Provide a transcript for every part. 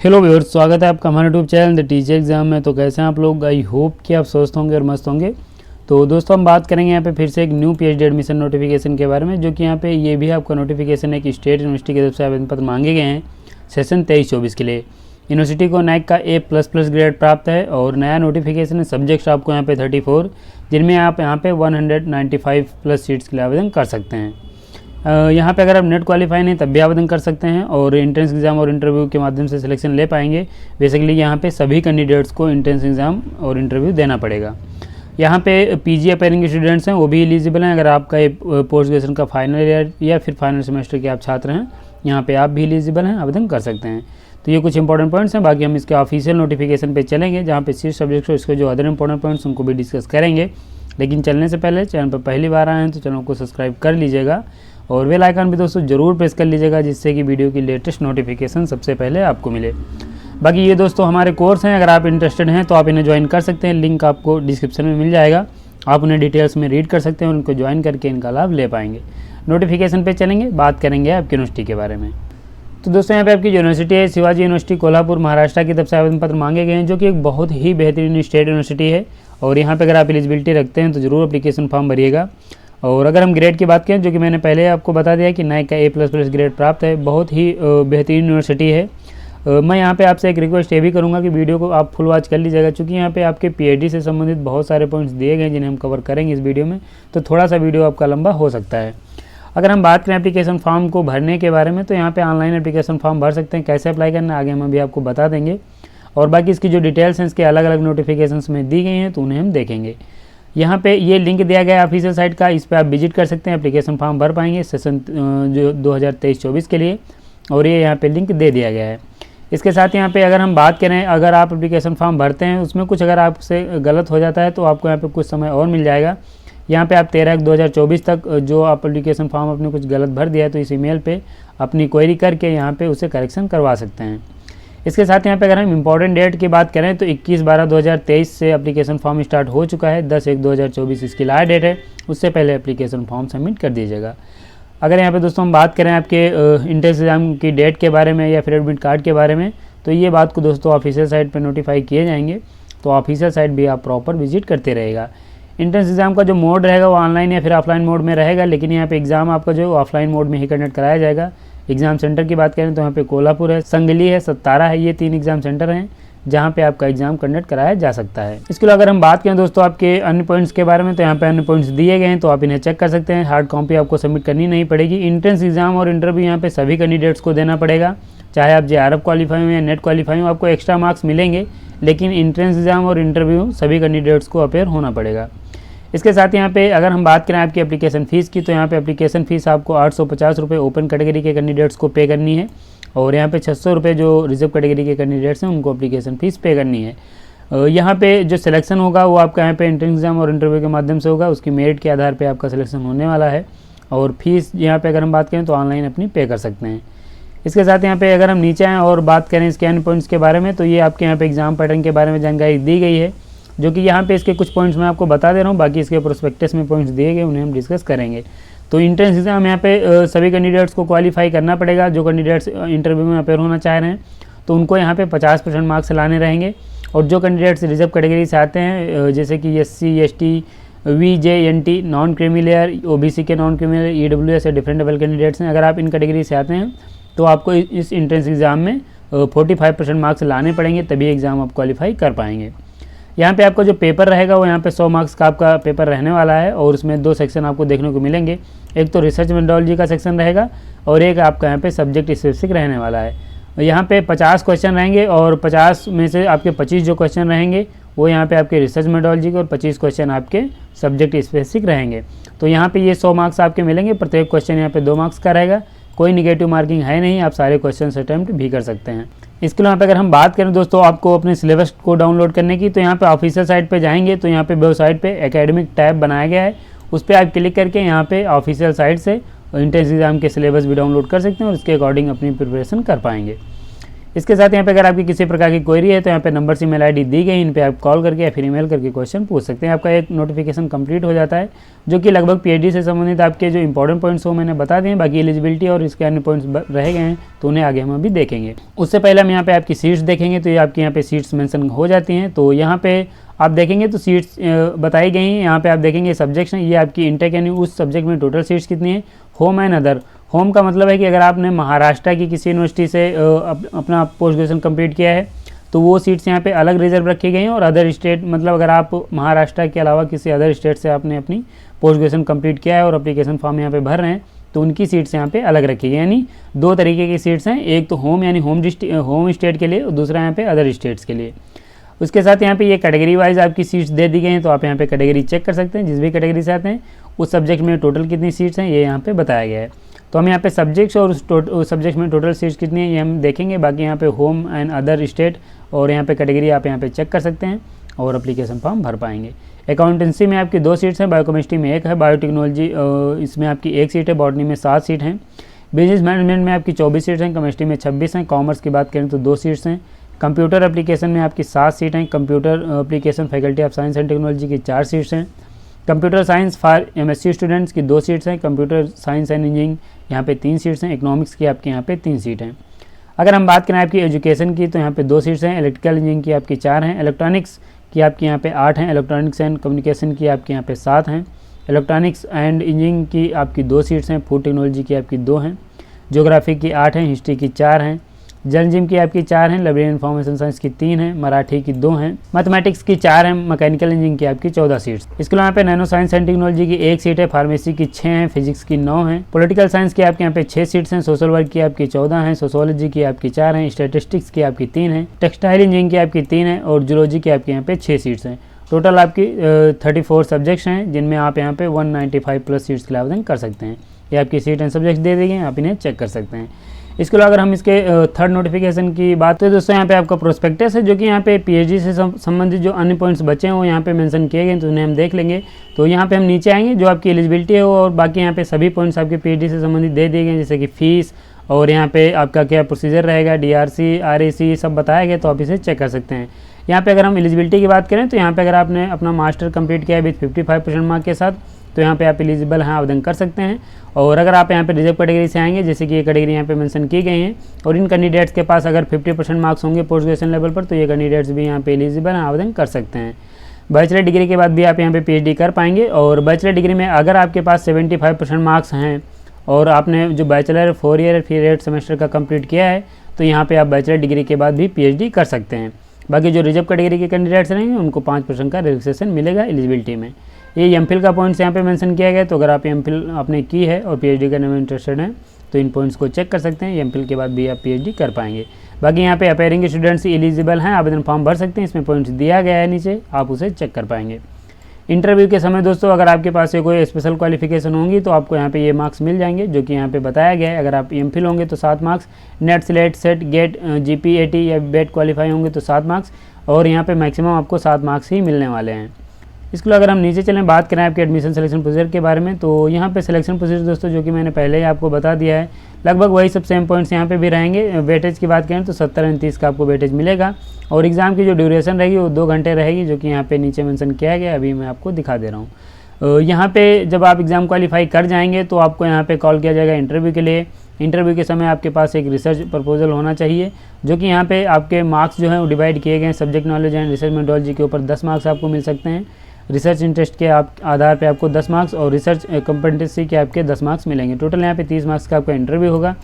Hello viewers, स्वागत है आपका हमारे YouTube channel the teacher exam में। तो कैसे हैं आप लोग? आई होप कि आप स्वस्थ होंगे और मस्त होंगे। तो दोस्तों हम बात करेंगे यहाँ पे फिर से एक न्यू पीएचडी एडमिशन नोटिफिकेशन के बारे में, जो कि यहाँ पे ये भी आपका नोटिफिकेशन है कि स्टेट यूनिवर्सिटी की तरफ से आवेदन पत्र मांगे गए हैं सेशन 23-24 के लिए। यूनिवर्सिटी को नैक का A++ ग्रेड प्राप्त है और नया नोटिफिकेशन है। सब्जेक्ट्स आपको यहाँ पे 34, जिनमें आप यहाँ पे 195+ सीट्स के लिए आवेदन कर सकते हैं। यहाँ पे अगर आप नेट क्वालिफाई नहीं तब भी आवेदन कर सकते हैं और एंट्रेंस एग्ज़ाम और इंटरव्यू के माध्यम से सिलेक्शन ले पाएंगे। बेसिकली यहाँ पे सभी कैंडिडेट्स को एंट्रेंस एग्ज़ाम और इंटरव्यू देना पड़ेगा। यहाँ पे पीजी अपेयरिंग स्टूडेंट्स हैं, वो भी एलिजिबल हैं। अगर आपका पोस्ट ग्रेजुएशन का फाइनल ईयर या फिर फाइनल सेमेस्टर के आप छात्र हैं, यहाँ पे आप भी एलिजिबल हैं, आवेदन कर सकते हैं। तो ये कुछ इंपॉर्टेंट पॉइंट्स हैं। बाकी हम इसके ऑफिशियल नोटिफिकेशन पे चलेंगे, जहाँ पे सीट सब्जेक्ट हो इसके जो अदर इंपॉर्टेंट पॉइंट्स उनको भी डिस्कस करेंगे। लेकिन चलने से पहले चैनल पर पहली बार आए हैं तो चैनल को सब्सक्राइब कर लीजिएगा और बेल आइकन भी दोस्तों ज़रूर प्रेस कर लीजिएगा, जिससे कि वीडियो की लेटेस्ट नोटिफिकेशन सबसे पहले आपको मिले। बाकी ये दोस्तों हमारे कोर्स हैं, अगर आप इंटरेस्टेड हैं तो आप इन्हें ज्वाइन कर सकते हैं। लिंक आपको डिस्क्रिप्शन में मिल जाएगा, आप उन्हें डिटेल्स में रीड कर सकते हैं और उनको ज्वाइन करके इनका लाभ ले पाएंगे। नोटिफिकेशन पे चलेंगे, बात करेंगे आपकी यूनिवर्सिटी के बारे में। तो दोस्तों यहाँ पे आपकी यूनिवर्सिटी है शिवाजी यूनिवर्सिटी कोल्हापुर महाराष्ट्र की तरफ से आवेदन पत्र मांगे गए हैं, जो कि एक बहुत ही बेहतरीन स्टेट यूनिवर्सिटी है। और यहाँ पे अगर आप एलिजिबिलिटी रखते हैं तो ज़रूर एप्लीकेशन फॉर्म भरिएगा। और अगर हम ग्रेड की बात करें, जो कि मैंने पहले आपको बता दिया कि नैक का A++ ग्रेड प्राप्त है, बहुत ही बेहतरीन यूनिवर्सिटी है। मैं यहाँ पे आपसे एक रिक्वेस्ट ये भी करूँगा कि वीडियो को आप फुल वॉच कर लीजिएगा, क्योंकि यहाँ पे आपके पीएचडी से संबंधित बहुत सारे पॉइंट्स दिए गए हैं जिन्हें हम कवर करेंगे इस वीडियो में। तो थोड़ा सा वीडियो आपका लंबा हो सकता है। अगर हम बात करें एप्लीकेशन फॉर्म को भरने के बारे में, तो यहाँ पे ऑनलाइन एप्लीकेशन फॉर्म भर सकते हैं। कैसे अप्लाई करना आगे हम अभी आपको बता देंगे। और बाकी इसकी जो डिटेल्स हैं इसके अलग अलग नोटिफिकेशंस में दी गई हैं, तो उन्हें हम देखेंगे। यहाँ पे ये लिंक दिया गया है ऑफिशियल साइट का, इस पर आप विजिट कर सकते हैं, एप्लीकेशन फॉर्म भर पाएंगे सेशन जो 2023-24 के लिए। और ये यहाँ पे लिंक दे दिया गया है। इसके साथ यहाँ पे अगर हम बात करें, अगर आप एप्लीकेशन फॉर्म भरते हैं उसमें कुछ अगर आपसे गलत हो जाता है तो आपको यहाँ पे कुछ समय और मिल जाएगा। यहाँ पे आप 13/1/2024 तक जो आप एप्लीकेशन फॉर्म अपने कुछ गलत भर दिया है तो इस ईमेल पे अपनी क्वेरी करके यहाँ पे उसे करेक्शन करवा सकते हैं। इसके साथ यहाँ पे अगर हम इंपॉर्टेंट डेट की बात करें तो 21/12/2023 से एप्लीकेशन फॉर्म स्टार्ट हो चुका है। 10/1/2024 इसकी लास्ट डेट है, उससे पहले एप्लीकेशन फॉर्म सबमिट कर दीजिएगा। अगर यहाँ पे दोस्तों हम बात करें आपके एंट्रेंस एग्जाम की डेट के बारे में या फिर एडमिट कार्ड के बारे में, तो ये बात को दोस्तों ऑफिशियल साइट पर नोटिफाई किए जाएंगे। तो ऑफिशियल साइट भी आप प्रॉपर विजिट करते रहेगा। एंट्रेंस एग्जाम का जो मोड रहेगा वो ऑनलाइन या फिर ऑफलाइन मोड में रहेगा, लेकिन यहाँ पे एग्जाम आपका जो ऑफलाइन मोड में ही कंडक्ट कराया जाएगा। एग्जाम सेंटर की बात करें तो यहाँ पे कोल्हापुर है, संगली है, सत्तारा है, ये 3 एग्जाम सेंटर हैं जहाँ पे आपका एग्जाम कंडक्ट कराया जा सकता है। इसके अलावा अगर हम बात करें दोस्तों आपके अन्य पॉइंट्स के बारे में, तो यहाँ पे अन्य पॉइंट्स दिए गए हैं, तो आप इन्हें चेक कर सकते हैं। हार्ड कॉपी आपको सबमिट करनी नहीं पड़ेगी। एंट्रेंस एग्जाम और इंटरव्यू यहाँ पे सभी कैंडिडेट्स को देना पड़ेगा, चाहे आप JRF क्वालिफाई हो या नेट क्वालिफाई हो, आपको एक्स्ट्रा मार्क्स मिलेंगे, लेकिन एंट्रेंस एग्जाम और इंटरव्यू सभी कैंडिडेट्स को अपेयर होना पड़ेगा। इसके साथ यहाँ पे अगर हम बात करें आपकी एप्लीकेशन फ़ीस की, तो यहाँ पे एप्लीकेशन फ़ीस आपको 850 रुपये ओपन कैटेगरी के कैंडिडेट्स को पे करनी है और यहाँ पे 600 रुपये जो रिजर्व कैटेगरी के कैंडिडेट्स हैं उनको एप्लीकेशन फ़ीस पे करनी है। यहाँ पे जो सिलेक्शन होगा वो आपका यहाँ पे एंट्रेंस एग्जाम और इंटरव्यू के माध्यम से होगा। उसकी मेरिट के आधार पर आपका सिलेक्शन होने वाला है और फीस यहाँ पर अगर हम बात करें तो ऑनलाइन अपनी पे कर सकते हैं। इसके साथ यहाँ पे अगर हम नीचे आएँ और बात करें इसके अन्य पॉइंट्स के बारे में, तो ये आपके यहाँ पे एग्जाम पैटर्न के बारे में जानकारी दी गई है, जो कि यहाँ पे इसके कुछ पॉइंट्स मैं आपको बता दे रहा हूँ। बाकी इसके प्रोस्पेक्टस में पॉइंट्स दिए गए उन्हें हम डिस्कस करेंगे। तो एंट्रेंस एग्जाम यहाँ पे सभी कैंडिडेट्स को क्वालिफाई करना पड़ेगा। जो कैंडिडेट्स इंटरव्यू में अपेयर होना चाह रहे हैं तो उनको यहाँ पे 50% मार्क्स लाने रहेंगे। और जो कैंडिडेट्स रिजर्व कैटेगरी से आते हैं, जैसे कि SC ST VJNT non creamy layer, OBC के नॉन क्रीमी लेयर, EWS या डिफरेंट लेवल कैंडिडेट्स हैं, अगर आप इन कैटेगरी से आते हैं तो आपको इस एंट्रेंस एग्ज़ाम में 45% मार्क्स लाने पड़ेंगे, तभी एग्ज़ाम आप क्वालिफाई कर पाएंगे। यहाँ पे आपका जो पेपर रहेगा वो यहाँ पे 100 मार्क्स का आपका पेपर रहने वाला है और उसमें 2 सेक्शन आपको देखने को मिलेंगे। एक तो रिसर्च मेथोडोलॉजी का सेक्शन रहेगा और एक आपका यहाँ पे सब्जेक्ट स्पेसिफिक रहने वाला है। यहाँ पे 50 क्वेश्चन रहेंगे और 50 में से आपके 25 जो क्वेश्चन रहेंगे वो यहाँ पे आपके रिसर्च मेथोडोलॉजी के और 25 क्वेश्चन आपके सब्जेक्ट स्पेसिफिक रहेंगे। तो यहाँ पे ये 100 मार्क्स आपके मिलेंगे। प्रत्येक क्वेश्चन यहाँ पे 2 मार्क्स का रहेगा, कोई निगेटिव मार्किंग है नहीं, आप सारे क्वेश्चन अटैम्प्ट भी कर सकते हैं। इसके अलावा अगर हम बात करें दोस्तों आपको अपने सिलेबस को डाउनलोड करने की, तो यहाँ पे ऑफिशियल साइट पे जाएंगे तो यहाँ पे वेबसाइट पे एकेडमिक टैब बनाया गया है, उस पर आप क्लिक करके यहाँ पे ऑफिशियल साइट से एंट्रेंस एग्जाम के सिलेबस भी डाउनलोड कर सकते हैं और उसके अकॉर्डिंग अपनी प्रिपरेशन कर पाएंगे। इसके साथ यहाँ पे अगर आपकी किसी प्रकार की क्वेरी है तो यहाँ पे नंबर से ईमेल आईडी दी गई, इन पे आप कॉल करके या फिर ईमेल करके क्वेश्चन पूछ सकते हैं। आपका एक नोटिफिकेशन कंप्लीट हो जाता है, जो कि लगभग पीएचडी से संबंधित आपके जो इंपॉर्टेंट पॉइंट्स हो मैंने बता दिए। बाकी एलिजिबिलिटी और इसके अन्य पॉइंट्स रह गए हैं तो उन्हें आगे हम अभी देखेंगे। उससे पहले हम यहाँ पे आपकी सीट्स देखेंगे, तो ये आपकी यहाँ पे सीट्स मेंशन हो जाती हैं। तो यहाँ पे आप देखेंगे तो सीट्स बताई गई हैं। यहाँ पे आप देखेंगे सब्जेक्ट्स हैं, ये आपकी इंटेक यानी उस सब्जेक्ट में टोटल सीट्स कितनी है। होम एंड अदर, होम का मतलब है कि अगर आपने महाराष्ट्र की किसी यूनिवर्सिटी से अपना पोस्ट ग्रेजुएशन कंप्लीट किया है तो वो सीट्स यहाँ पे अलग रिजर्व रखी गई हैं। और अदर स्टेट मतलब अगर आप महाराष्ट्र के अलावा किसी अदर स्टेट से आपने अपनी पोस्ट ग्रेजुएशन कंप्लीट किया है और एप्लीकेशन फॉर्म यहाँ पे भर रहे हैं तो उनकी सीट्स यहाँ पे अलग रखी गई। यानी दो तरीके की सीट्स हैं, एक तो होम यानी होम स्टेट के लिए और दूसरा यहाँ पे अदर स्टेट्स के लिए। उसके साथ यहाँ पे ये कैटेगरी वाइज आपकी सीट्स दे दी गई हैं, तो आप यहाँ पे कैटेगरी चेक कर सकते हैं। जिस भी कैटेगरी से आते हैं उस सब्जेक्ट में टोटल कितनी सीट्स हैं ये यहाँ पे बताया गया है। तो हम यहाँ पे सब्जेक्ट्स और उस सब्जेक्ट में टोटल सीट्स कितनी है ये हम देखेंगे। बाकी यहाँ पे होम एंड अदर स्टेट और यहाँ पे कैटेगरी आप यहाँ पे चेक कर सकते हैं और एप्लीकेशन फॉर्म भर पाएंगे। अकाउंटेंसी में आपकी 2 सीट्स हैं, बायोकेमिस्ट्री में 1 है, बायोटेक्नोलॉजी इसमें आपकी 1 सीट है, बॉटनी में 7 सीट हैं, बिजनेस मैनेजमेंट में आपकी 24 सीट्स हैं, केमिस्ट्री में 26 हैं, कॉमर्स की बात करें तो 2 सीट्स हैं, कंप्यूटर एप्लीकेशन में आपकी 7 सीट हैं, computer application faculty of science and technology की 4 सीट्स हैं, computer science for MSc students की 2 सीट्स हैं, कंप्यूटर साइंस एंड इंजीनियरिंग यहाँ पे 3 सीट्स हैं, इकोनॉमिक्स की आपके यहाँ पे 3 सीट हैं। अगर हम बात करें आपकी एजुकेशन की तो यहाँ पे 2 सीट्स हैं, इलेक्ट्रिकल इंजीनियरिंग की आपकी 4 हैं, इलेक्ट्रॉनिक्स की आपके यहाँ पे 8 हैं, इलेक्ट्रॉनिक्स एंड कम्युनिकेशन की आपके यहाँ पे 7 हैं, इलेक्ट्रॉनिक्स एंड इंजीनियरिंग की आपकी 2 सीट्स हैं, फूड टेक्नोलॉजी की आपकी 2 हैं, ज्योग्राफी की 8 हैं, हिस्ट्री की 4 हैं, जर्नलिज्म की आपकी 4 हैं, लाइब्रेरी इन्फॉर्मेशन साइंस की 3 हैं, मराठी की 2 हैं, मैथमेटिक्स की 4 हैं, मैकेनिकल इंजीनियरिंग की आपकी 14 सीट्स। इसके अलावा यहाँ पे नैनो साइंस एंड टेक्नोलॉजी की 1 सीट है, फार्मेसी की 6 हैं, फिजिक्स की 9 हैं, पॉलिटिकल साइंस की आपके यहाँ पे 6 सीट्स हैं, सोशल वर्क की आपकी 14 हैं, सोशोलॉजी की आपकी 4 हैं, स्टैटिस्टिक्स की आपकी 3 हैं, टेक्सटाइल इंजीनियरिंग की आपकी 3 हैं और जूलॉजी की आपके यहाँ पे 6 सीट्स हैं। टोटल आपकी 34 सब्जेक्ट्स हैं जिनमें आप यहाँ पे 195 प्लस सीट्स के लिए आवेदन कर सकते हैं। ये आपकी सीट एंड सब्जेक्ट्स दे दी गई हैं, आप इन्हें चेक कर सकते हैं। इसके अलावा अगर हम इसके थर्ड नोटिफिकेशन की बात करें दोस्तों, यहाँ पे आपका प्रोस्पेक्टस है जो कि यहाँ पे पीएचडी से संबंधित जो अन्य पॉइंट्स बचे हैं वो यहाँ पे मेंशन किए गए, तो उन्हें हम देख लेंगे। तो यहाँ पे हम नीचे आएंगे, जो आपकी एलिजिबिलिटी है और बाकी यहाँ पे सभी पॉइंट्स आपके पीएचडी से संबंधित दे दिए गए, जैसे कि फीस और यहाँ पे आपका क्या प्रोसीजर रहेगा, डीआरसी आरएसी सब बताया गया, तो आप इसे चेक कर सकते हैं। यहाँ पे अगर हम एलिजिबिलिटी की बात करें तो यहाँ पे अगर आपने अपना मास्टर कंप्लीट किया है विथ 55% मार्क के साथ तो यहाँ पे आप एलिजिबल हैं, आवेदन कर सकते हैं। और अगर आप यहाँ पे रिजर्व कैटेगरी से आएंगे, जैसे कि ये कैटेगरी यहाँ पे मेंशन की गई हैं, और इन कैंडिडेट्स के पास अगर 50% मार्क्स होंगे पोस्ट ग्रेजुएशन लेवल पर तो ये कैंडिडेट्स भी यहाँ पे एलिजिबल हैं, आवेदन कर सकते हैं। बैचलर डिग्री के बाद भी आप यहाँ पे पीएचडी कर पाएंगे। और बैचलर डिग्री में अगर आपके पास 75% मार्क्स हैं और आपने जो बैचलर 4 ईयर फिर 8 सेमेस्टर का कंप्लीट किया है तो यहाँ पे आप बैचलर डिग्री के बाद भी पीएचडी कर सकते हैं। बाकी जो रिजर्व कैटेगरी के कैंडिडेट्स रहेंगे उनको 5% का रिलैक्सेशन मिलेगा एलिजिबिलिटी में। ये एमफिल का पॉइंट्स यहाँ पे मेंशन किया गया, तो अगर आप एमफिल आपने की है और पीएचडी करने में इंटरेस्टेड हैं तो इन पॉइंट्स को चेक कर सकते हैं। एमफिल के बाद भी आप पीएचडी कर पाएंगे। बाकी यहाँ पे अपेयरिंग स्टूडेंट्स एलिजिबल हैं, आवेदन फॉर्म भर सकते हैं, इसमें पॉइंट्स दिया गया है नीचे, आप उसे चेक कर पाएंगे। इंटरव्यू के समय दोस्तों अगर आपके पास से कोई स्पेशल क्वालिफिकेशन होंगी तो आपको यहाँ पे ये मार्क्स मिल जाएंगे, जो कि यहाँ पे बताया गया है। अगर आप एमफिल होंगे तो 7 marks, NET SLET SET GATE GPAT या बेट क्वालिफाई होंगे तो 7 मार्क्स, और यहाँ पे मैक्सिमम आपको 7 मार्क्स ही मिलने वाले हैं। इसके अलावा अगर हम नीचे चलें बात करें आपके एडमिशन सिलेक्शन प्रोसीजर के बारे में, तो यहाँ पे सिलेक्शन प्रोसीजर दोस्तों जो कि मैंने पहले ही आपको बता दिया है, लगभग वही सब सेम पॉइंट्स यहाँ पे भी रहेंगे। वेटेज की बात करें तो 70-30 का आपको वेटेज मिलेगा और एग्ज़ाम की जो ड्यूरेशन रहेगी वो 2 घंटे रहेगी, जो कि यहाँ पे नीचे मेंशन किया गया, अभी मैं आपको दिखा दे रहा हूँ। यहाँ पे जब आप एग्ज़ाम क्वालिफाई कर जाएंगे तो आपको यहाँ पे कॉल किया जाएगा इंटरव्यू के लिए। इंटरव्यू के समय आपके पास एक रिसर्च प्रपोजल होना चाहिए, जो कि यहाँ पे आपके मार्क्स जो हैं वो डिवाइड किए गए हैं। Subject knowledge and research methodology के ऊपर 10 मार्क्स आपको मिल सकते हैं, रिसर्च इंटरेस्ट के आधार पे आपको 10 मार्क्स और रिसर्च कॉम्पिटेंसी के आपके 10 मार्क्स मिलेंगे। टोटल यहाँ पे 30 मार्क्स का आपका इंटरव्यू होगा।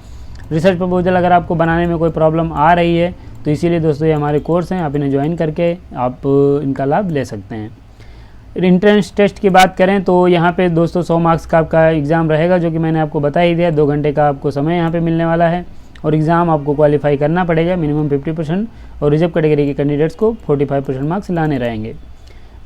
रिसर्च प्रपोजल अगर आपको बनाने में कोई प्रॉब्लम आ रही है तो इसीलिए दोस्तों ये हमारे कोर्स हैं, आप इन्हें ज्वाइन करके आप इनका लाभ ले सकते हैं। एंट्रेंस टेस्ट की बात करें तो यहाँ पे दोस्तों 100 मार्क्स का आपका एग्ज़ाम रहेगा, जो कि मैंने आपको बता ही दिया। 2 घंटे का आपको समय यहाँ पे मिलने वाला है और एग्ज़ाम आपको क्वालिफाई करना पड़ेगा मिनिमम 50%, और रिजर्व कैटेगरी के कैंडिडेट्स को 45% मार्क्स लाने रहेंगे।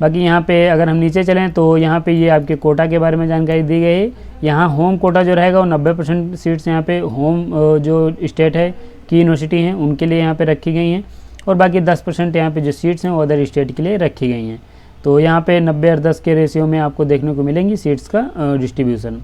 बाकी यहाँ पे अगर हम नीचे चलें तो यहाँ पे ये आपके कोटा के बारे में जानकारी दी गई है। यहाँ होम कोटा जो रहेगा वो 90% सीट्स यहाँ पे होम जो स्टेट है की यूनिवर्सिटी हैं उनके लिए यहाँ पे रखी गई हैं, और बाकी 10% यहाँ पे जो सीट्स हैं वो अदर स्टेट के लिए रखी गई हैं। तो यहाँ पे 90 और 10 के रेशियो में आपको देखने को मिलेंगी सीट्स का डिस्ट्रीब्यूशन।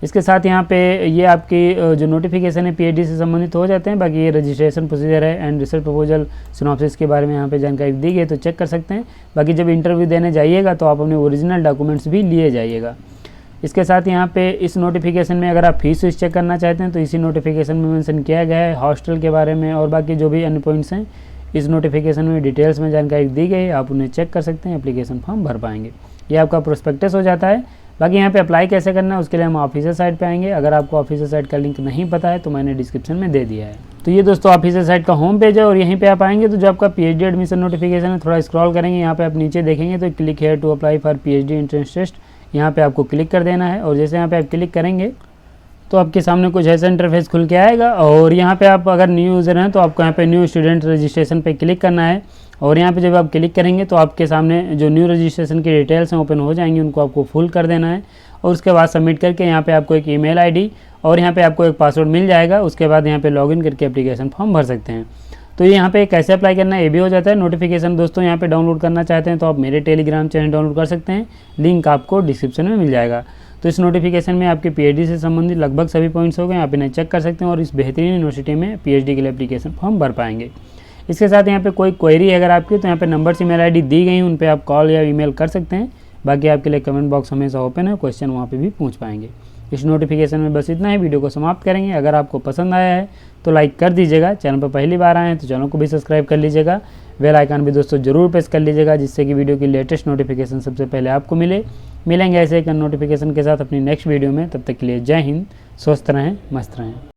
इसके साथ यहाँ पे ये आपकी जो नोटिफिकेशन है पीएचडी से संबंधित हो जाते हैं। बाकी ये रजिस्ट्रेशन प्रोसीजर है एंड रिसर्च प्रपोजल सिनॉप्सिस के बारे में यहाँ पे जानकारी दी गई, तो चेक कर सकते हैं। बाकी जब इंटरव्यू देने जाइएगा तो आप अपने ओरिजिनल डॉक्यूमेंट्स भी लिए जाइएगा। इसके साथ यहाँ पे इस नोटिफिकेशन में अगर आप फीस चेक करना चाहते हैं तो इसी नोटिफिकेशन में मेंशन किया गया है। हॉस्टल के बारे में और बाकी जो भी अन्य पॉइंट्स हैं इस नोटिफिकेशन में डिटेल्स में जानकारी दी गई है, आप उन्हें चेक कर सकते हैं, एप्लीकेशन फॉर्म भर पाएंगे। ये आपका प्रोस्पेक्टस हो जाता है। बाकी यहाँ पे अप्लाई कैसे करना है उसके लिए हम ऑफिशियल साइट पे आएंगे। अगर आपको ऑफिशियल साइट का लिंक नहीं पता है तो मैंने डिस्क्रिप्शन में दे दिया है। तो ये दोस्तों ऑफिशियल साइट का होम पेज है और यहीं पे आप आएंगे तो जो आपका पीएचडी एडमिशन नोटिफिकेशन है, थोड़ा स्क्रॉल करेंगे, यहाँ पे आप नीचे देखेंगे तो click here to apply for PhD entrance test, यहाँ पे आपको क्लिक कर देना है। और जैसे यहाँ पे आप क्लिक करेंगे तो आपके सामने कुछ ऐसा इंटरफेस खुल के आएगा और यहाँ पे आप अगर न्यू यूज़र हैं तो आपको यहाँ पे न्यू स्टूडेंट रजिस्ट्रेशन पे क्लिक करना है। और यहाँ पे जब आप क्लिक करेंगे तो आपके सामने जो न्यू रजिस्ट्रेशन की डिटेल्स हैं ओपन हो जाएंगी, उनको आपको फुल कर देना है और उसके बाद सबमिट करके यहाँ पे आपको एक ईमेल आईडी और यहाँ पे आपको एक पासवर्ड मिल जाएगा। उसके बाद यहाँ पे लॉगिन करके एप्लीकेशन फॉर्म भर सकते हैं। तो यहाँ पे कैसे अप्लाई करना है ये भी हो जाता है। नोटिफिकेशन दोस्तों यहाँ पे डाउनलोड करना चाहते हैं तो आप मेरे टेलीग्राम चैनल डाउनलोड कर सकते हैं, लिंक आपको डिस्क्रिप्शन में मिल जाएगा। तो इस नोटिफिकेशन में आपके पीएचडी से संबंधित लगभग सभी पॉइंट्स हो गए, आप इन्हें चेक कर सकते हैं और इस बेहतरीन यूनिवर्सिटी में पीएचडी के लिए एप्लीकेशन फॉर्म भर पाएंगे। इसके साथ यहाँ पे कोई क्वेरी है अगर आपकी तो यहाँ पे नंबर ईमेल आईडी दी गई, उन पे आप कॉल या ईमेल कर सकते हैं। बाकी आपके लिए कमेंट बॉक्स हमेशा ओपन है, क्वेश्चन वहाँ पे भी पूछ पाएंगे। इस नोटिफिकेशन में बस इतना ही, वीडियो को समाप्त करेंगे। अगर आपको पसंद आया है तो लाइक कर दीजिएगा, चैनल पर पहली बार आए हैं तो चैनल को भी सब्सक्राइब कर लीजिएगा, बेल आइकन भी दोस्तों जरूर प्रेस कर लीजिएगा जिससे कि वीडियो की लेटेस्ट नोटिफिकेशन सबसे पहले आपको मिलेंगे ऐसे एक नोटिफिकेशन के साथ अपनी नेक्स्ट वीडियो में। तब तक के लिए जय हिंद, स्वस्थ रहें, मस्त रहें।